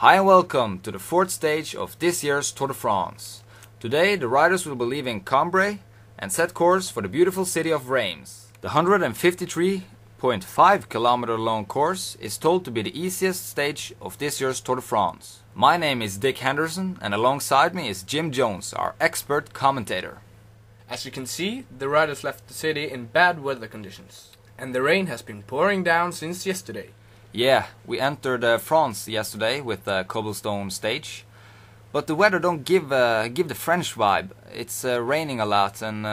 Hi and welcome to the fourth stage of this year's Tour de France. Today the riders will be leaving Cambrai and set course for the beautiful city of Reims. The 153.5 kilometer long course is told to be the easiest stage of this year's Tour de France. My name is Dick Henderson and alongside me is Jim Jones, our expert commentator. As you can see, the riders left the city in bad weather conditions, and the rain has been pouring down since yesterday. Yeah, we entered France yesterday with a cobblestone stage, but the weather don't give the French vibe. It's raining a lot and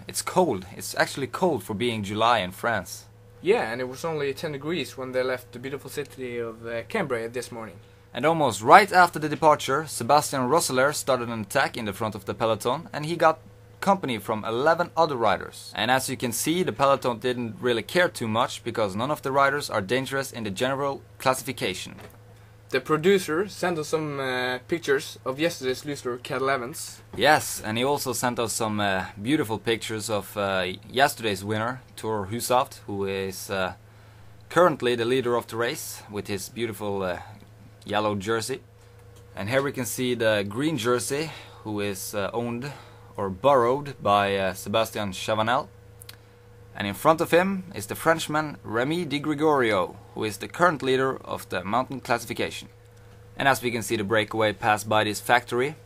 it's cold. It's actually cold for being July in France. Yeah, and it was only 10 degrees when they left the beautiful city of Cambrai this morning. And almost right after the departure, Sébastien Rosseler started an attack in the front of the peloton and he got company from 11 other riders. And as you can see, the peloton didn't really care too much because none of the riders are dangerous in the general classification. The producer sent us some pictures of yesterday's loser, Cadel Evans. Yes, and he also sent us some beautiful pictures of yesterday's winner, Thor Hushovd, who is currently the leader of the race with his beautiful yellow jersey. And here we can see the green jersey, who is owned or borrowed by Sébastien Chavanel. And in front of him is the Frenchman Rémi Di Gregorio, who is the current leader of the mountain classification. And as we can see the breakaway pass by this factory,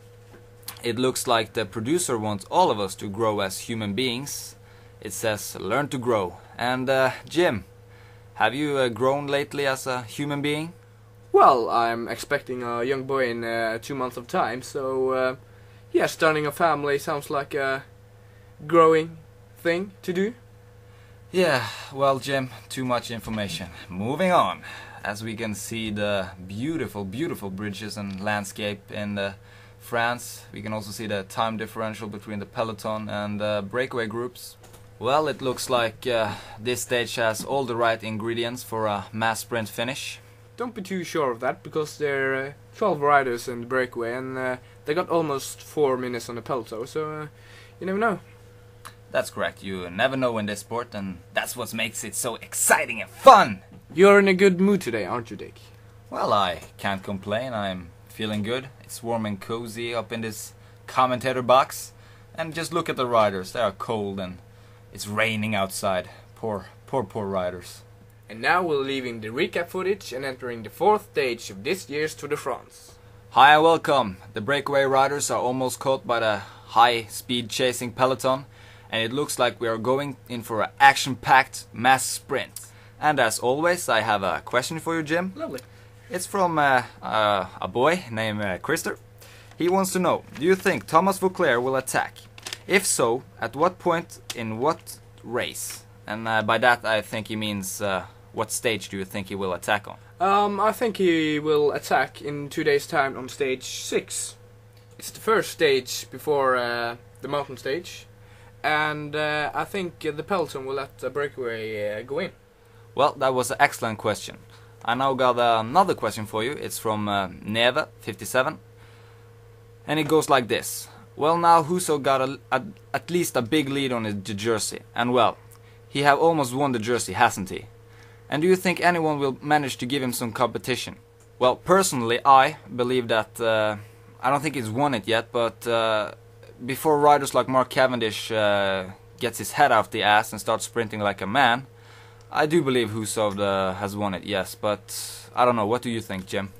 it looks like the producer wants all of us to grow as human beings. It says learn to grow. And Jim, have you grown lately as a human being? Well, I'm expecting a young boy in 2 months of time, so yeah, starting a family sounds like a growing thing to do. Yeah, well Jim, too much information. Moving on. As we can see the beautiful, beautiful bridges and landscape in France. We can also see the time differential between the peloton and breakaway groups. Well, it looks like this stage has all the right ingredients for a mass sprint finish. Don't be too sure of that, because there are 12 riders in the breakaway and they got almost 4 minutes on the peloton, so you never know. That's correct, you never know in this sport, and that's what makes it so exciting and fun! You're in a good mood today, aren't you, Dick? Well, I can't complain, I'm feeling good. It's warm and cozy up in this commentator box. And just look at the riders, they are cold and it's raining outside. Poor riders. And now we're leaving the recap footage and entering the fourth stage of this year's Tour de France. Hi and welcome. The breakaway riders are almost caught by the high-speed chasing peloton, and it looks like we are going in for an action-packed mass sprint. And as always, I have a question for you, Jim. Lovely. It's from a boy named Christer. He wants to know, do you think Thomas Vauclair will attack? If so, at what point in what race? And by that I think he means what stage do you think he will attack on? I think he will attack in 2 days' time on stage 6. It's the first stage before the mountain stage, and I think the peloton will let the breakaway go in. Well, that was an excellent question. I now got another question for you. It's from Neve 57, and it goes like this. Well, now Husso got at least a big lead on the jersey, and well, he have almost won the jersey, hasn't he? And do you think anyone will manage to give him some competition? Well, personally, I believe that I don't think he's won it yet, but before riders like Mark Cavendish gets his head out the ass and starts sprinting like a man, I do believe Hushovd has won it, yes, but I don't know. What do you think, Jim?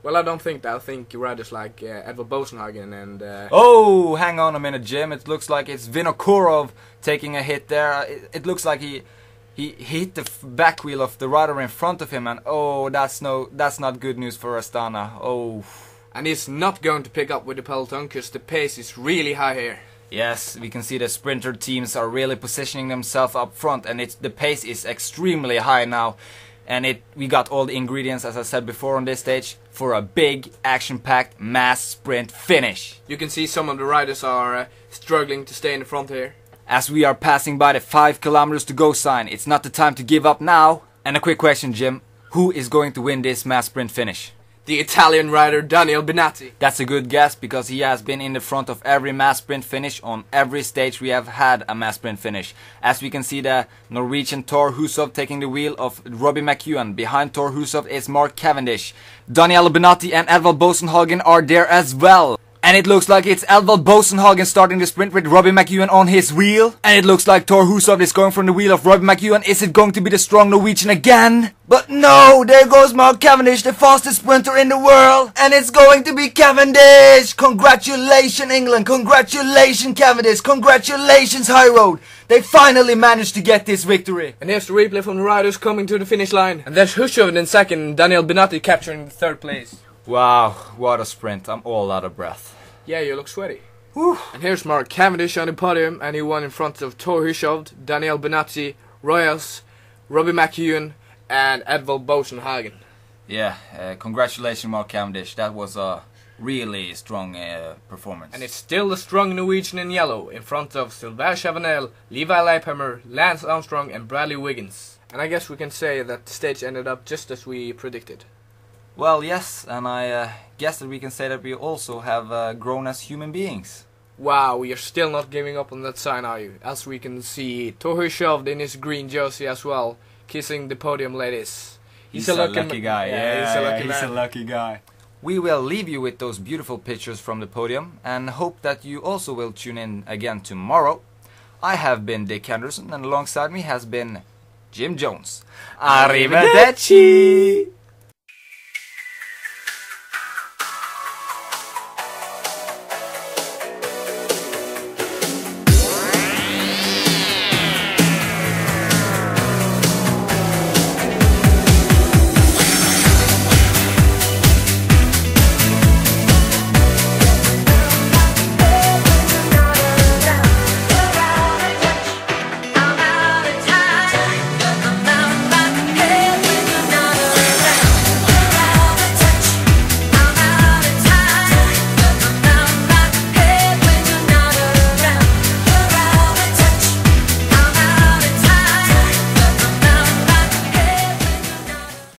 Well, I don't think that. I think riders like Edvald Bosenhagen and... Oh, hang on a minute, Jim. It looks like it's Vinokourov taking a hit there. It looks like he hit the back wheel of the rider in front of him, and oh, that's not good news for Astana. Oh. And he's not going to pick up with the peloton because the pace is really high here. Yes, we can see the sprinter teams are really positioning themselves up front, and the pace is extremely high now. And we got all the ingredients, as I said before, on this stage for a big, action-packed mass sprint finish. You can see some of the riders are struggling to stay in the front here. As we are passing by the 5 kilometers to go sign, it's not the time to give up now. And a quick question, Jim. Who is going to win this mass sprint finish? the Italian rider Daniel Benatti. That's a good guess because he has been in the front of every mass sprint finish on every stage we have had a mass sprint finish. As we can see, the Norwegian Thor Hushovd taking the wheel of Robbie McEwen. Behind Thor Hushovd is Mark Cavendish. Daniel Benatti and Edvald Boasson-Hagen are there as well. And it looks like it's Edvald Boasson-Hagen starting the sprint with Robbie McEwen on his wheel. And it looks like Thor Hushovd is going from the wheel of Robbie McEwen. Is it going to be the strong Norwegian again? But no, there goes Mark Cavendish, the fastest sprinter in the world. And it's going to be Cavendish! Congratulations England, congratulations Cavendish, congratulations High Road. They finally managed to get this victory. And here's the replay from the riders coming to the finish line. And there's Hushovd in second, Daniel Benatti capturing the third place. Wow, what a sprint. I'm all out of breath. Yeah, you look sweaty. Whew. And here's Mark Cavendish on the podium, and he won in front of Thor Hushovd, Daniel Benatti, Royals, Robbie McEwen, and Edvald Boasson-Hagen. Yeah, congratulations Mark Cavendish. That was a really strong performance. And it's still the strong Norwegian in yellow, in front of Sylvain Chavanel, Levi Leipheimer, Lance Armstrong, and Bradley Wiggins. And I guess we can say that the stage ended up just as we predicted. Well, yes, and I guess that we can say that we also have grown as human beings. Wow, you're still not giving up on that sign, are you? As we can see Thor Hushovd in his green jersey as well, kissing the podium ladies. He's a lucky guy. Yeah, he's a lucky guy. We will leave you with those beautiful pictures from the podium and hope that you also will tune in again tomorrow. I have been Dick Henderson and alongside me has been Jim Jones. Arrivederci!